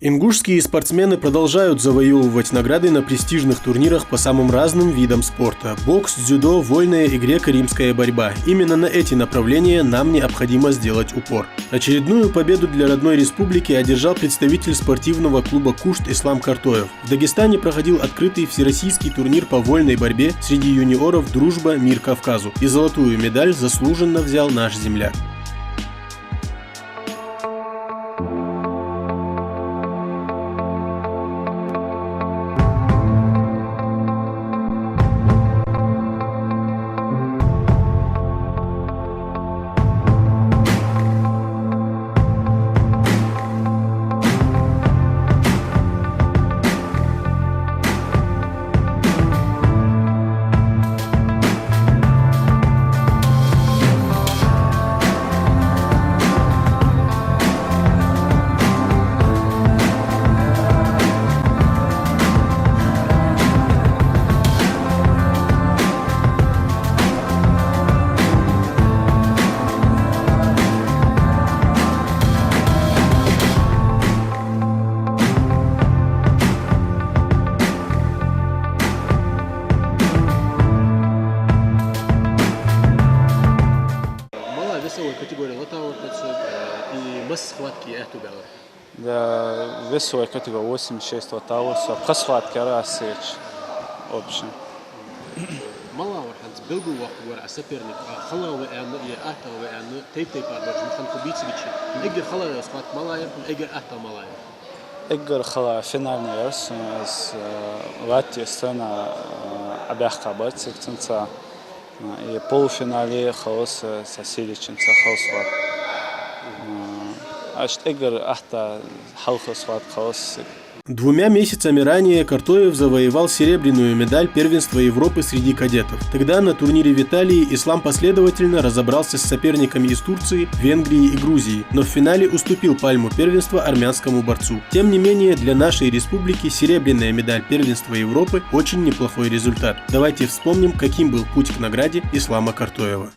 Ингушские спортсмены продолжают завоевывать награды на престижных турнирах по самым разным видам спорта. Бокс, дзюдо, вольная и греко-римская борьба. Именно на эти направления нам необходимо сделать упор. Очередную победу для родной республики одержал представитель спортивного клуба «Кушт» Ислам Картоев. В Дагестане проходил открытый всероссийский турнир по вольной борьбе среди юниоров «Дружба. Мир Кавказу». И золотую медаль заслуженно взял наш земляк. Категория лотаутница и масс схватки эту бела. Да, весовая категория 86 лотауса, по схватке раз общем. Мало واحد بيلقوا وقت ورا соперник, خلا وأنا يا أهتا وأنا تيب أربعة من خمسة بيتسويتشي. إجر خلا سخوات ملاير, إجر أهتا ملاير. إجر خلا فينالنا يرس از لاتي استنا أبيح كابرت سكتنца и полуфинале خلاص ساسيليشن خلاص اشت إجر أهتا حلقة سوات خلاص. 2 месяцами ранее Картоев завоевал серебряную медаль первенства Европы среди кадетов. Тогда на турнире в Италии Ислам последовательно разобрался с соперниками из Турции, Венгрии и Грузии, но в финале уступил пальму первенства армянскому борцу. Тем не менее, для нашей республики серебряная медаль первенства Европы очень неплохой результат. Давайте вспомним, каким был путь к награде Ислама Картоева.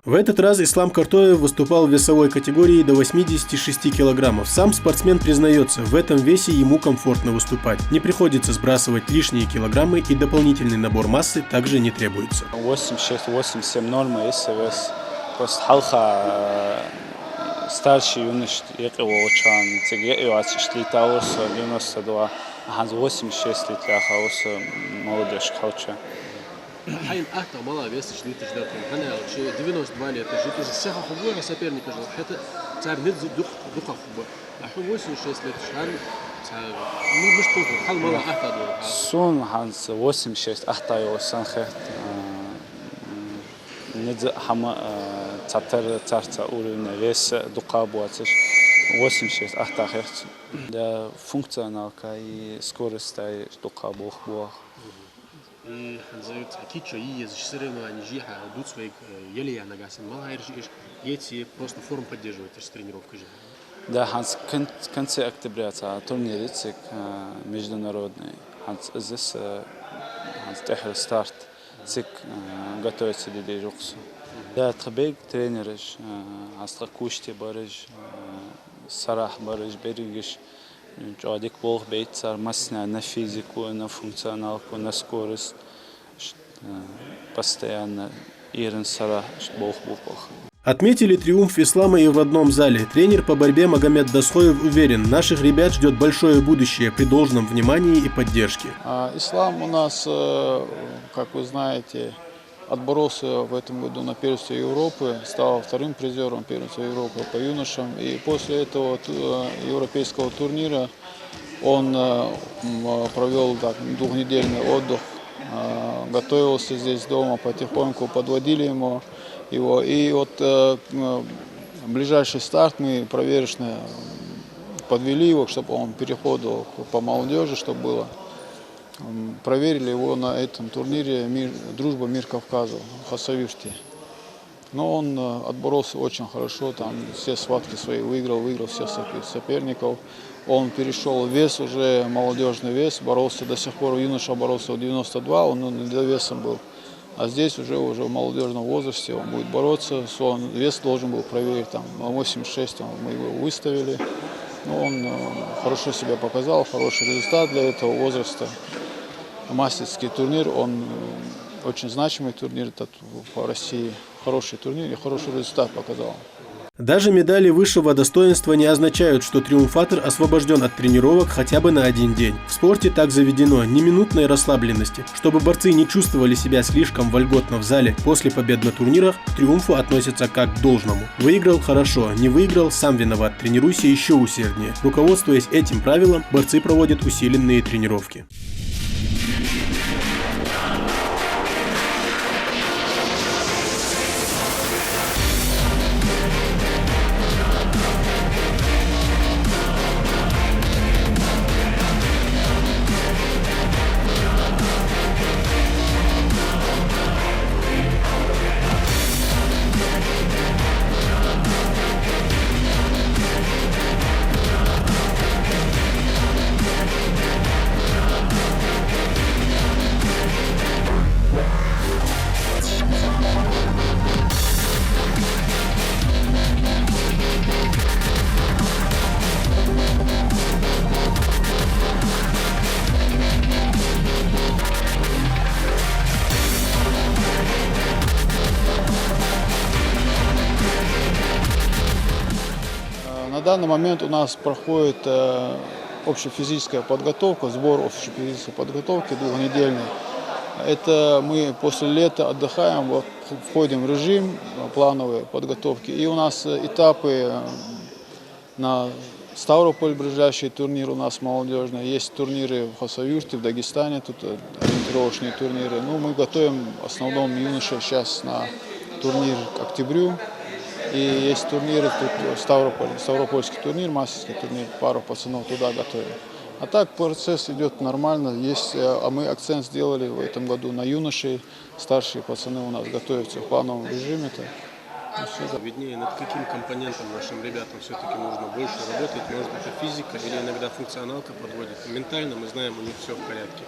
В этот раз Ислам Картоев выступал в весовой категории до 86 килограммов. Сам спортсмен признается, в этом весе ему комфортно выступать. Не приходится сбрасывать лишние килограммы и дополнительный набор массы также не требуется. 86-87 норма, если вес. Просто халха старший юнош якивочан, теге 24 ауса, 92, а 86 лет ауса молодежь халча. حين أهتا مالا بيس شديد تجدر أنا شيء 92 ليت جيت الساحة خبوة سبيرني كجو حتى صار نزل دق خبوة أحب ويسون شيء ليت شهر مش توقف حل ملا أحد Sun Hans 86 أحتاج وسنخت ندز حما تعتر أول نريس دقاب واتش 86 أحتاج ده فункционал كاي скорости دقاب وخبوخ Hanzayt Kitcho и зачастую нижиха идут свои еле я нагасен мало иржиш ети просто форму поддерживать с тренировкой же. Да, Hans конце октября турнир цик международный. Hans здесь Hans تحر старт цик готовится для дежурства. Да, требек тренериш Hans кушти барыш сарах барыш берегиш جادك بوخ بيتسر مسنا на физику, на функционалку, на скорость. Постоянно ирен сара бог букох. Отметили триумф Ислама и в одном зале. Тренер по борьбе Магомед Досхоев уверен, наших ребят ждет большое будущее при должном внимании и поддержке. Ислам у нас, как вы знаете, отборолся в этом году на первенстве Европы, стал вторым призером первенства Европы по юношам. И после этого европейского турнира он провел двухнедельный отдых, готовился здесь дома, потихоньку подводили его. И вот ближайший старт мы проверочно подвели его, чтобы он переходил по молодежи, чтобы было. Проверили его на этом турнире «Дружба. Мир Кавказа» в Хасавюрте. Но он отборолся очень хорошо, там все схватки свои выиграл всех соперников. Он перешел в вес, уже молодежный вес, боролся до сих пор, юноша боролся в 92, он недовесом был. А здесь уже в молодежном возрасте он будет бороться, он вес должен был проверить, там, на 86 мы его выставили. Но он хорошо себя показал, хороший результат для этого возраста. Мастерский турнир, он очень значимый турнир по России, хороший турнир и хороший результат показал. Даже медали высшего достоинства не означают, что триумфатор освобожден от тренировок хотя бы на один день. В спорте так заведено, ни минутной расслабленности. Чтобы борцы не чувствовали себя слишком вольготно в зале после побед на турнирах, к триумфу относятся как к должному. Выиграл – хорошо, не выиграл – сам виноват, тренируйся еще усерднее. Руководствуясь этим правилом, борцы проводят усиленные тренировки. На данный момент у нас проходит общефизическая подготовка, сбор общефизической подготовки двухнедельный. Это мы после лета отдыхаем, входим в режим плановой подготовки. И у нас этапы на Ставрополь, ближайший турнир у нас молодежный. Есть турниры в Хасавюрте, в Дагестане, тут ориентировочные турниры. Ну, мы готовим в основном юношей сейчас на турнир к октябрю. И есть турниры тут в Ставрополе, Ставропольский турнир, мастерский турнир, пару пацанов туда готовим. А так процесс идет нормально, а мы акцент сделали в этом году на юношей, старшие пацаны у нас готовятся в плановом режиме. Виднее, над каким компонентом нашим ребятам все-таки нужно больше работать, может это физика или иногда функционалка подводит. Ментально мы знаем, у них все в порядке.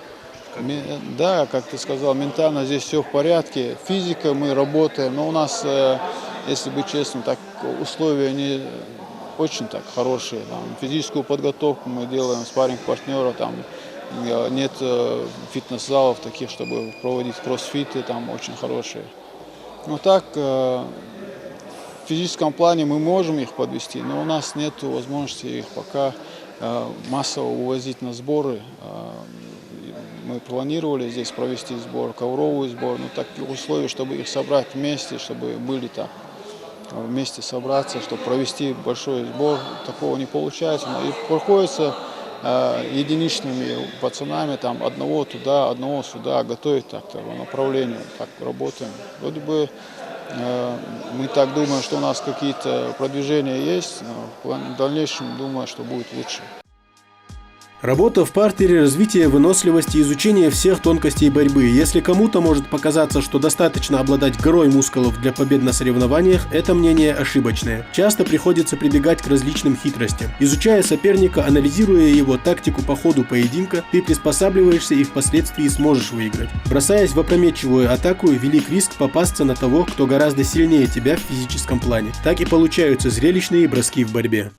Да, как ты сказал, ментально здесь все в порядке, физика мы работаем, но у нас, если быть честным, так условия не очень так хорошие. Там, физическую подготовку мы делаем, спарринг-партнера, там нет фитнес-залов таких, чтобы проводить кроссфиты, там очень хорошие. Но так, в физическом плане мы можем их подвести, но у нас нет возможности их пока массово увозить на сборы. Мы планировали здесь провести сбор, ковровый сбор, но таких условий, чтобы их собрать вместе, чтобы были так, вместе собраться, чтобы провести большой сбор, такого не получается. И приходится единичными пацанами, там одного туда, одного сюда, готовить так-то по направлению, так работаем. Вроде бы мы так думаем, что у нас какие-то продвижения есть, но в дальнейшем думаю, что будет лучше. Работа в партере, развитие выносливости, изучение всех тонкостей борьбы. Если кому-то может показаться, что достаточно обладать горой мускулов для побед на соревнованиях, это мнение ошибочное. Часто приходится прибегать к различным хитростям. Изучая соперника, анализируя его тактику по ходу поединка, ты приспосабливаешься и впоследствии сможешь выиграть. Бросаясь в опрометчивую атаку, велик риск попасться на того, кто гораздо сильнее тебя в физическом плане. Так и получаются зрелищные броски в борьбе.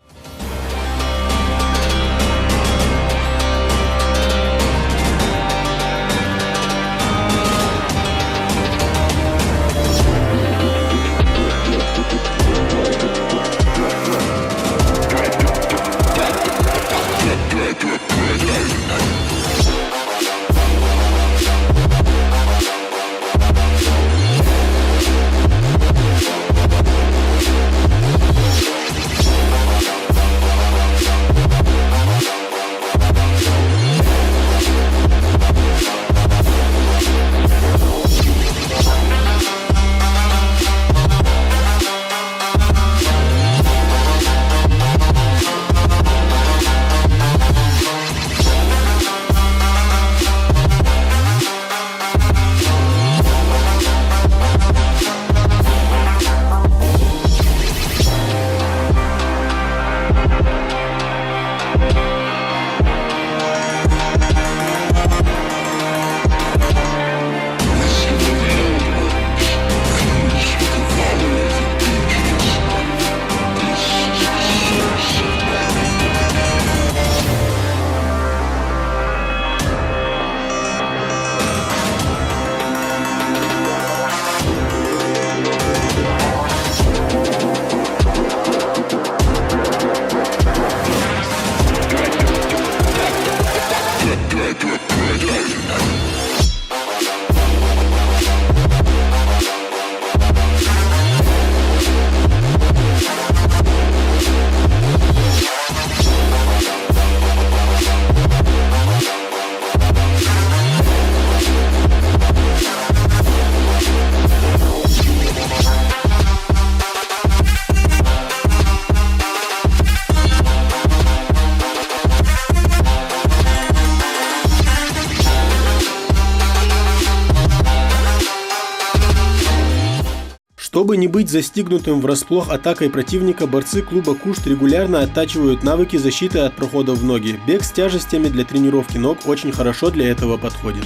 Чтобы не быть застигнутым врасплох атакой противника, борцы клуба Кушт регулярно оттачивают навыки защиты от проходов в ноги. Бег с тяжестями для тренировки ног очень хорошо для этого подходит.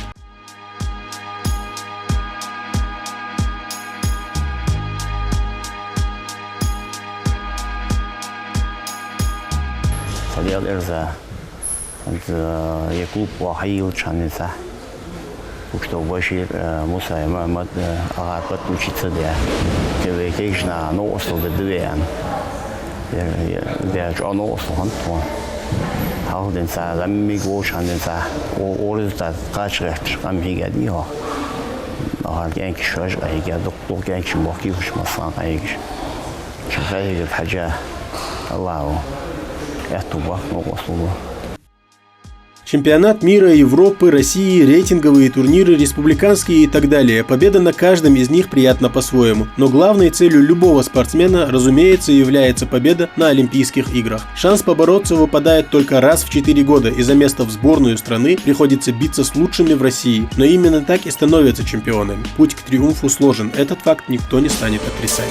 Что больше мусор мы агат учиться да кевекешна но особо двеян я оно особо хауден са замиго шанденса орызда качрет амигадио аган кишаж айга доктор генч мохи хушмасан айг шахайга хаджа Аллаху этуба но особо. Чемпионат мира, Европы, России, рейтинговые турниры, республиканские и так далее. Победа на каждом из них приятна по-своему. Но главной целью любого спортсмена, разумеется, является победа на Олимпийских играх. Шанс побороться выпадает только раз в 4 года, и за место в сборную страны приходится биться с лучшими в России. Но именно так и становятся чемпионами. Путь к триумфу сложен, этот факт никто не станет отрицать.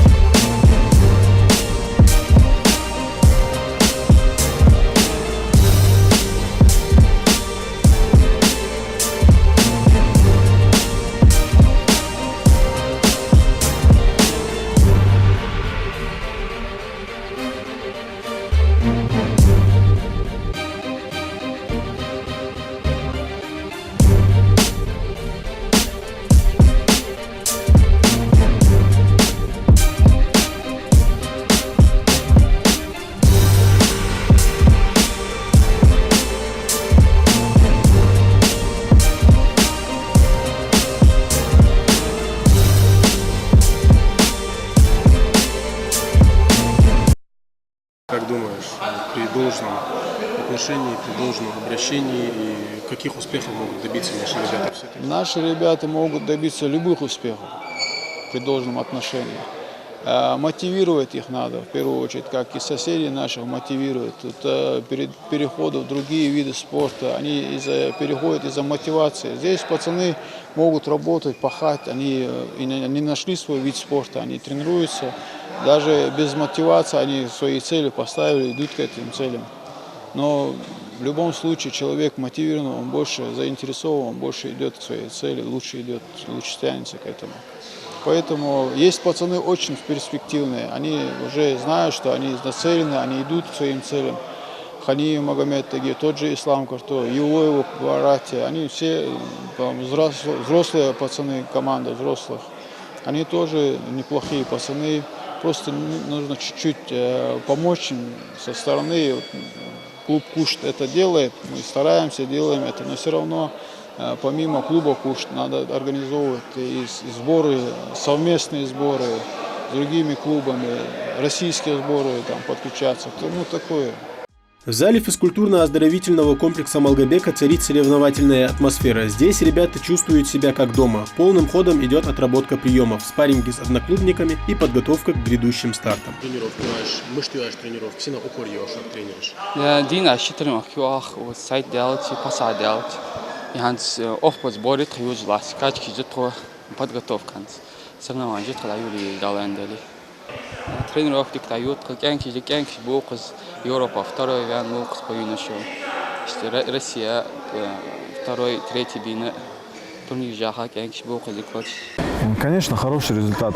при должном отношении, при должном обращении, и каких успехов могут добиться наши ребята все-таки? Наши ребята могут добиться любых успехов при должном отношении. Мотивировать их надо, в первую очередь, как и соседей наших мотивируют. Тут перед переходом в другие виды спорта, они переходят из-за мотивации. Здесь пацаны могут работать, пахать, они нашли свой вид спорта, они тренируются. Даже без мотивации они свои цели поставили, идут к этим целям. Но в любом случае человек мотивирован, он больше заинтересован, он больше идет к своей цели, лучше идет, лучше тянется к этому. Поэтому есть пацаны очень перспективные, они уже знают, что они нацелены, они идут к своим целям. Ханиев Магомед Тагир, тот же Ислам Карто, его братья, они все взрослые пацаны, команда взрослых. Они тоже неплохие пацаны, просто нужно чуть-чуть помочь им со стороны. Клуб Кушт это делает, мы стараемся, делаем это, но все равно помимо клуба Кушт надо организовывать и сборы, совместные сборы с другими клубами, российские сборы, там, подключаться, ну такое. В зале физкультурно-оздоровительного комплекса Малгобека царит соревновательная атмосфера. Здесь ребята чувствуют себя как дома. Полным ходом идет отработка приемов, спарринги с одноклубниками и подготовка к грядущим стартам. Тренировки, тренировки, сина упор тренируешь. Дин ашитрим ахюах, сайт делать и паса делать. И ханс офпот сборит хьюз лас, качки житро подготовка ханс. Соревнования житро даюли галендали. Тренировки дают, как янки букс, Европа, второй вян букс по юношу. Россия, второй, третий бина. Турнир жаха, янки букс ликвач. Конечно, хороший результат.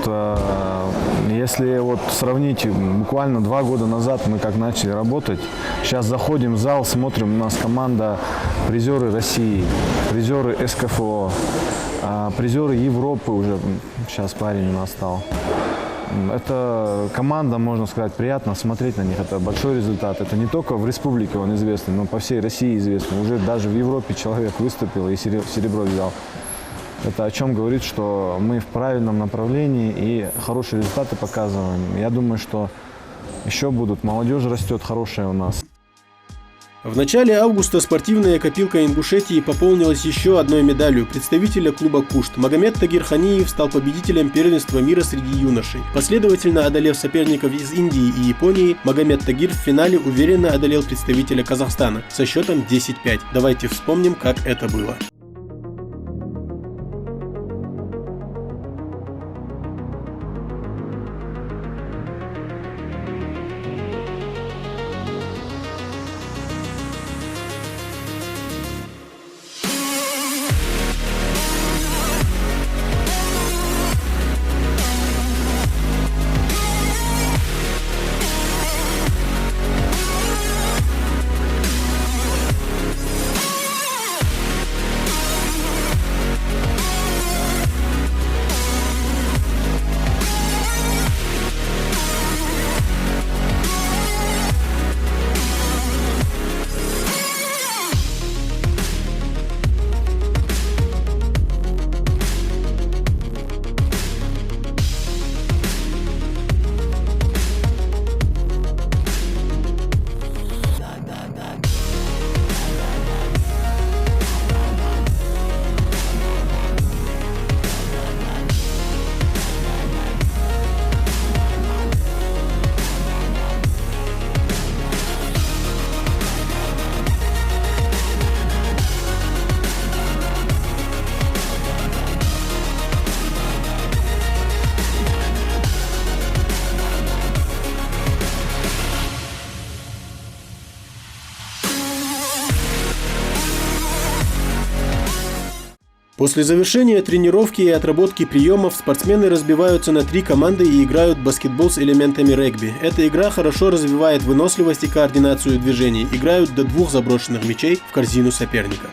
Если вот сравнить, буквально 2 года назад мы как начали работать, сейчас заходим в зал, смотрим, у нас команда призеры России, призеры СКФО, призеры Европы уже, сейчас парень у нас стал. Это команда, можно сказать, приятно смотреть на них, это большой результат. Это не только в республике он известный, но по всей России известный. Уже даже в Европе человек выступил и серебро взял. Это о чем говорит, что мы в правильном направлении и хорошие результаты показываем. Я думаю, что еще будут. Молодежь растет хорошая у нас. В начале августа спортивная копилка Ингушетии пополнилась еще одной медалью представителя клуба Кушт. Магомед Тагир Ханиев стал победителем первенства мира среди юношей. Последовательно одолев соперников из Индии и Японии, Магомед Тагир в финале уверенно одолел представителя Казахстана со счетом 10-5. Давайте вспомним, как это было. После завершения тренировки и отработки приемов спортсмены разбиваются на 3 команды и играют в баскетбол с элементами регби. Эта игра хорошо развивает выносливость и координацию движений. Играют до 2 заброшенных мячей в корзину соперника.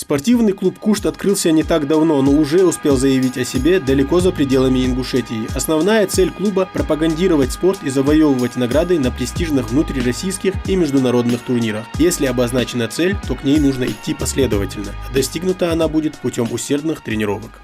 Спортивный клуб «Кушт» открылся не так давно, но уже успел заявить о себе далеко за пределами Ингушетии. Основная цель клуба – пропагандировать спорт и завоевывать награды на престижных внутрироссийских и международных турнирах. Если обозначена цель, то к ней нужно идти последовательно. Достигнута она будет путем усердных тренировок.